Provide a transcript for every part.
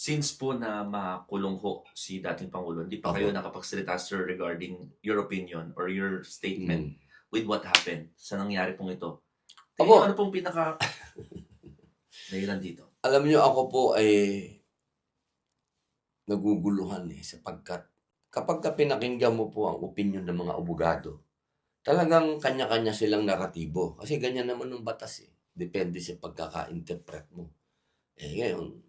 Since po na makulong ho si dating Pangulo, hindi pa Opo. kayo nakapagsalita, sir, regarding your opinion or your statement with what happened sa nangyari pong ito. Tingin Opo. niyo ano pong pinaka dahilan dito? Alam niyo, ako po ay naguguluhan sapagkat kapag pinakinggan mo po ang opinion ng mga abogado, talagang kanya-kanya silang naratibo. Kasi ganyan naman ng batas Depende sa pagkaka-interpret mo. Ngayon,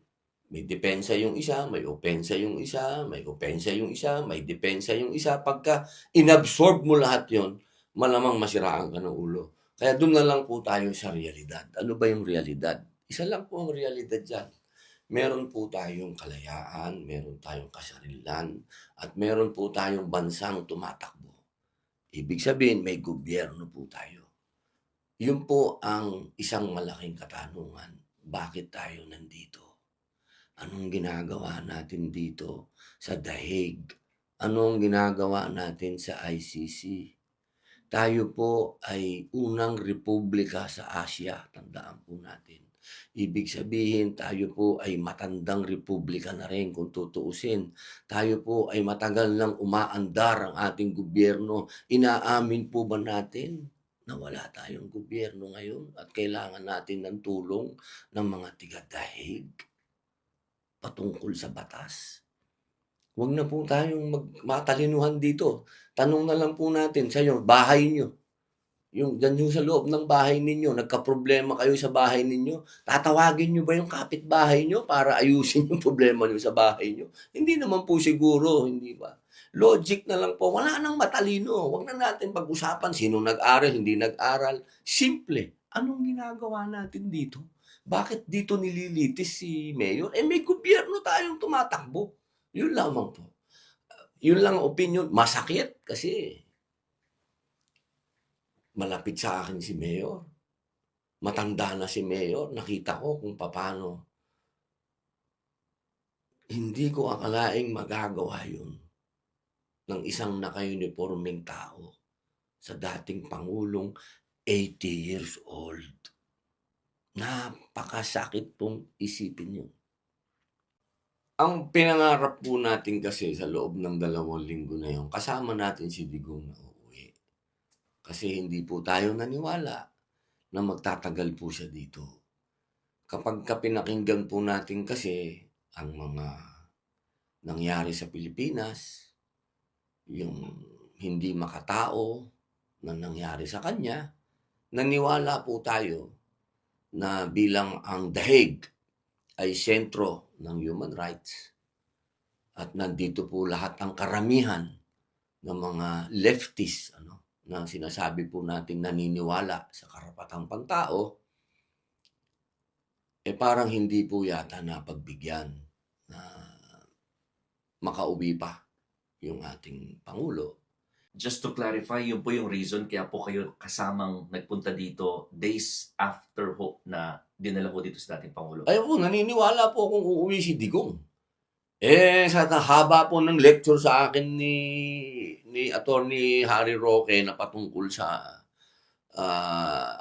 may depensa yung isa, may opensa yung isa, may opensa yung isa, may depensa yung isa. Pagka inabsorb mo lahat yon, malamang masiraan ka ng ulo. Kaya doon na lang po tayo sa realidad. Ano ba yung realidad? Isa lang po ang realidad dyan. Meron po tayong kalayaan, meron tayong kasarilan, at meron po tayong bansang tumatakbo. Ibig sabihin, may gobyerno po tayo. Yun po ang isang malaking katanungan. Bakit tayo nandito? Anong ginagawa natin dito sa The Hague? Anong ginagawa natin sa ICC? Tayo po ay unang republika sa Asia, tandaan po natin. Ibig sabihin, tayo po ay matandang republika na rin kung tutuusin. Tayo po ay matagal nang umaandar ang ating gobyerno. Inaamin po ba natin na wala tayong gobyerno ngayon at kailangan natin ng tulong ng mga tiga-dahig patungkol sa batas? Huwag na po tayong matalinuhan dito. Tanong na lang po natin sa inyo, bahay nyo. Yung dyan yung sa loob ng bahay ninyo, nagka-problema kayo sa bahay ninyo, tatawagin nyo ba yung kapitbahay nyo para ayusin yung problema nyo sa bahay nyo? Hindi naman po siguro, hindi ba? Logic na lang po, wala nang matalino. Huwag na natin pag-usapan sino nag-aral, hindi nag-aral. Simple, anong ginagawa natin dito? Bakit dito nililitis si Mayor? May gobyerno tayong tumatakbo. Yun lamang po. Yun lang opinion. Masakit kasi malapit sa akin si Mayor. Matanda na si Mayor. Nakita ko kung paano. Hindi ko akalaing magagawa yun ng isang naka-uniforming tao sa dating Pangulong 80 years old. Napakasakit pong isipin yun. Ang pinangarap po natin kasi sa loob ng 2 linggo na yun, kasama natin si Digong na uuwi. Kasi hindi po tayo naniwala na magtatagal po siya dito. Kapag pinakinggan po natin kasi ang mga nangyari sa Pilipinas, yung hindi makatao na nangyari sa kanya, naniwala po tayo na bilang ang The Hague ay sentro ng human rights at nandito po lahat ang karamihan ng mga leftists na sinasabi po natin naniniwala sa karapatang pantao, parang hindi po yata napagbigyan na makauwi pa yung ating Pangulo. Just to clarify, yun po yung reason kaya po kayo kasamang nagpunta dito days after ho na dinala ko dito sa dating Pangulo. Ay po, naniniwala po kung uuwi si Digong. Sa haba po ng lecture sa akin ni Attorney Harry Roque na patungkol sa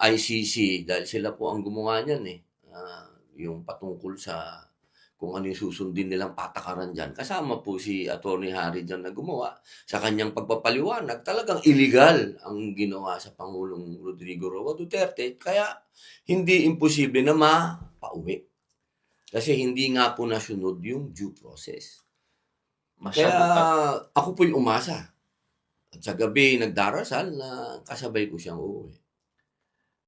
ICC dahil sila po ang gumawa niyan yung patungkol sa kung ano yung susundin nilang patakaran dyan. Kasama po si Attorney Harry dyan na gumawa. Sa kanyang pagpapaliwanag, talagang illegal ang ginawa sa Pangulong Rodrigo Roa Duterte. Kaya hindi imposible na mapauwi. Kasi hindi nga po nasunod yung due process. Kaya ako po'y umasa. At sa gabi nagdarasal na kasabay ko siyang uuwi.